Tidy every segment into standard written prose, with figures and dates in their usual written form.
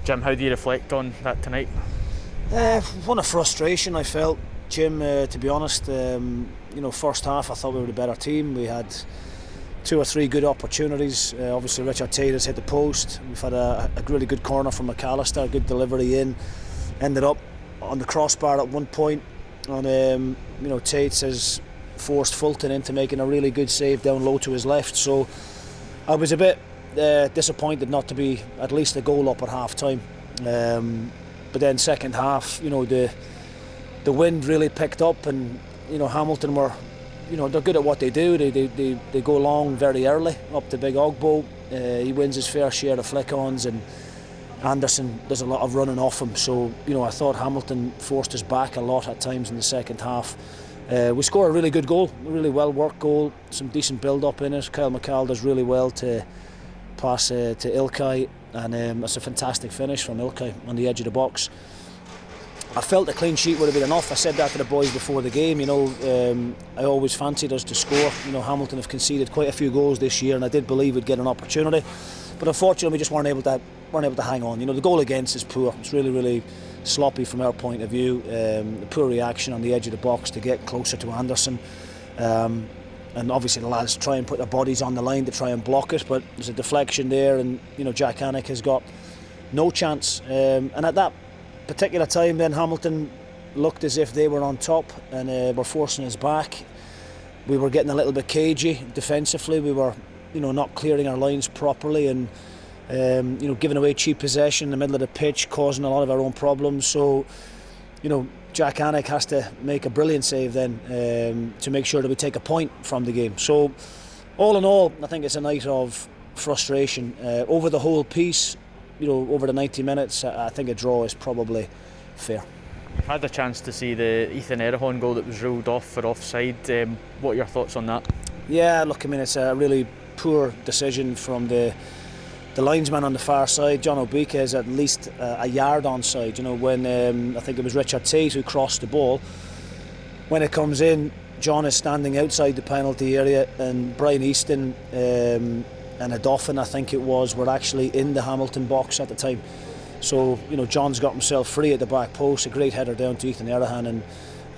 Jim, how do you reflect on that tonight? One of frustration I felt, Jim, to be honest. First half I thought we were the better team. We had 2 or 3 good opportunities. Obviously Richard Tate has hit the post. We've had a really good corner from McAllister, good delivery in. Ended up on the crossbar at one point. And Tate has forced Fulton into making a really good save down low to his left. So I was a bit disappointed not to be at least a goal up at half time. But then second half, the wind really picked up, and Hamilton were, they're good at what they do. They go long very early up to Big Ogbo. He wins his fair share of flick-ons, and Anderson does a lot of running off him. So I thought Hamilton forced us back a lot at times in the second half. We scored a really good goal, a really well worked goal, some decent build up in it. Kyle McCall does really well to pass to Ilkay, and it's a fantastic finish from Ilkay on the edge of the box. I felt a clean sheet would have been enough. I said that to the boys before the game. I always fancied us to score. Hamilton have conceded quite a few goals this year, and I did believe we'd get an opportunity, but unfortunately we just weren't able to hang on. The goal against is poor. It's really, really sloppy from our point of view. The poor reaction on the edge of the box to get closer to Anderson. And obviously the lads try and put their bodies on the line to try and block it, but there's a deflection there, and Jack Hannock has got no chance. And at that particular time then Hamilton looked as if they were on top and were forcing us back. We were getting a little bit cagey defensively. We were not clearing our lines properly, and giving away cheap possession in the middle of the pitch, causing a lot of our own problems. So Jack Hannock has to make a brilliant save then to make sure that we take a point from the game. So all in all, I think it's a night of frustration. Over the whole piece, over the 90 minutes, I think a draw is probably fair. You've had the chance to see the Ethan Errejón goal that was ruled off for offside. What are your thoughts on that? Yeah, look, it's a really poor decision from the linesman on the far side. John Obika is at least a yard onside. When I think it was Richard Tate who crossed the ball, when it comes in, John is standing outside the penalty area, and Brian Easton and a Dauphin, I think it was, were actually in the Hamilton box at the time. So John's got himself free at the back post, a great header down to Ethan Errejón, and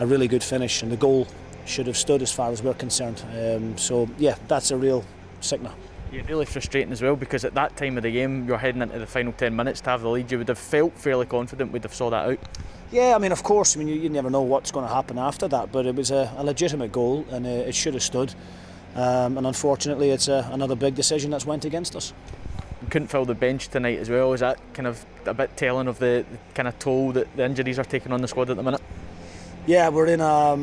a really good finish, and the goal should have stood as far as we're concerned. So yeah, that's a real sickener. Yeah, really frustrating as well, because at that time of the game you're heading into the final 10 minutes to have the lead. You would have felt fairly confident we'd have saw that out. Yeah, of course, you never know what's going to happen after that, but it was a legitimate goal, and it should have stood, and unfortunately it's another big decision that's went against us. You couldn't fill the bench tonight as well. Is that kind of a bit telling of the kind of toll that the injuries are taking on the squad at the minute? Yeah, we're in a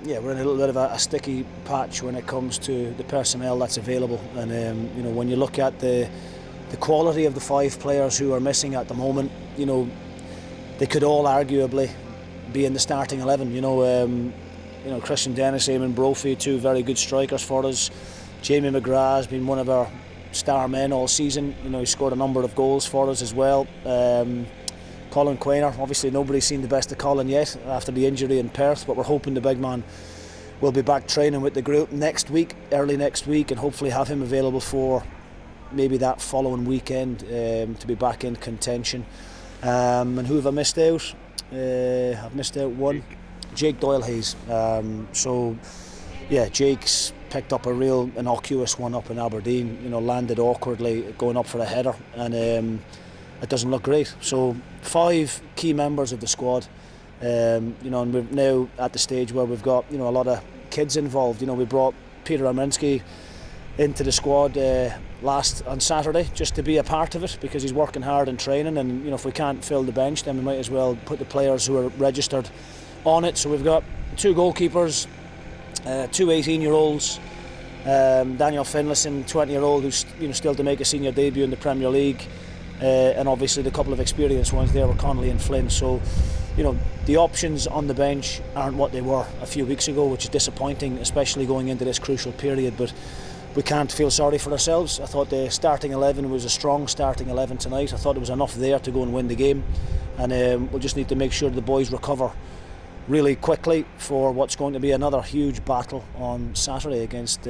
little bit of a sticky patch when it comes to the personnel that's available, and when you look at the quality of the 5 players who are missing at the moment, they could all arguably be in the starting 11. Christian Dennis, Eamon Brophy, 2 very good strikers for us. Jamie McGrath has been one of our star men all season. He scored a number of goals for us as well. Colin Quainer, obviously nobody's seen the best of Colin yet after the injury in Perth, but we're hoping the big man will be back training with the group early next week, and hopefully have him available for maybe that following weekend to be back in contention. And who have I missed out? I've missed out one. Jake Doyle-Hayes. So yeah, Jake's picked up a real innocuous one up in Aberdeen, landed awkwardly going up for a header, and it doesn't look great. So 5 key members of the squad, and we're now at the stage where we've got a lot of kids involved. We brought Peter Amrinsky into the squad on Saturday just to be a part of it, because he's working hard in training, and if we can't fill the bench, then we might as well put the players who are registered on it. So we've got 2 goalkeepers, 2 18-year-olds, Daniel Finlayson, 20-year-old, who's still to make a senior debut in the Premier League, and obviously the couple of experienced ones there were Connolly and Flynn. So the options on the bench aren't what they were a few weeks ago, which is disappointing, especially going into this crucial period, but we can't feel sorry for ourselves. I thought the starting 11 was a strong starting 11 tonight. I thought there was enough there to go and win the game, and we'll just need to make sure the boys recover really quickly for what's going to be another huge battle on Saturday against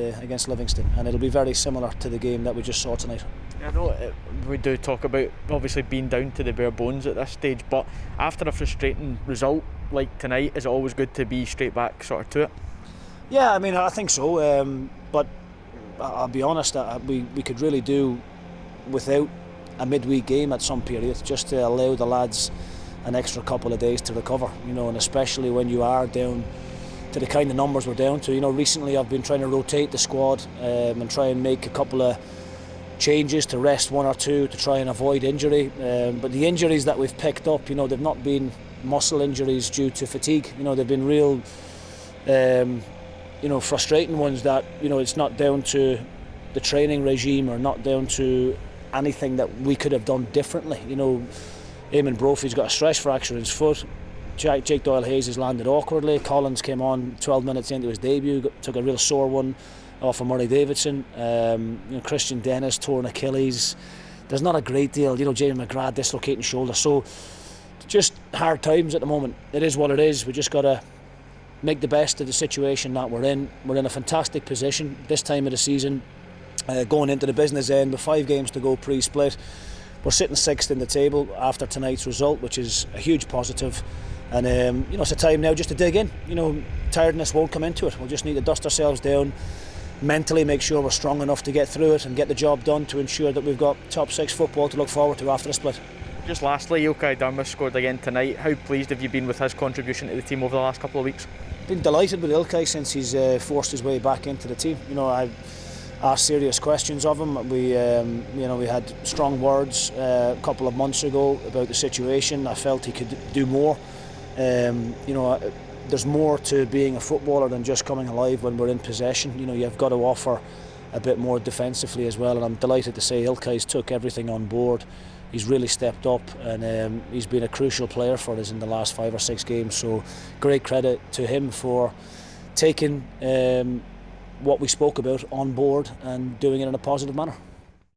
Livingston, and it'll be very similar to the game that we just saw tonight. I know we do talk about obviously being down to the bare bones at this stage, but after a frustrating result like tonight, is it always good to be straight back sort of to it? Yeah, I mean, I think so. But I'll be honest, we could really do without a midweek game at some period, just to allow the lads an extra couple of days to recover. And especially when you are down to the kind of numbers we're down to. Recently I've been trying to rotate the squad and try and make a couple of changes to rest one or two to try and avoid injury. But the injuries that we've picked up, they've not been muscle injuries due to fatigue. They've been real, frustrating ones that, it's not down to the training regime or not down to anything that we could have done differently. Eamon Brophy's got a stress fracture in his foot. Jake Doyle-Hayes has landed awkwardly. Collins came on 12 minutes into his debut, took a real sore one off of Murray Davidson. Christian Dennis tore an Achilles. There's not a great deal. Jamie McGrath dislocating shoulder. So just hard times at the moment. It is what it is. We just got to make the best of the situation that we're in. We're in a fantastic position this time of the season, going into the business end with 5 games to go pre-split. We're sitting 6th in the table after tonight's result, which is a huge positive. And it's a time now just to dig in. Tiredness won't come into it. We'll just need to dust ourselves down, mentally make sure we're strong enough to get through it and get the job done to ensure that we've got top 6 football to look forward to after the split. Just lastly, Ilkay Dermot scored again tonight. How pleased have you been with his contribution to the team over the last couple of weeks? Been delighted with Ilkay since he's forced his way back into the team. I've asked serious questions of him. We had strong words a couple of months ago about the situation. I felt he could do more. There's more to being a footballer than just coming alive when we're in possession. You've got to offer a bit more defensively as well, and I'm delighted to say Ilkay's took everything on board. He's really stepped up, and he's been a crucial player for us in the last 5 or 6 games, so great credit to him for taking what we spoke about on board and doing it in a positive manner.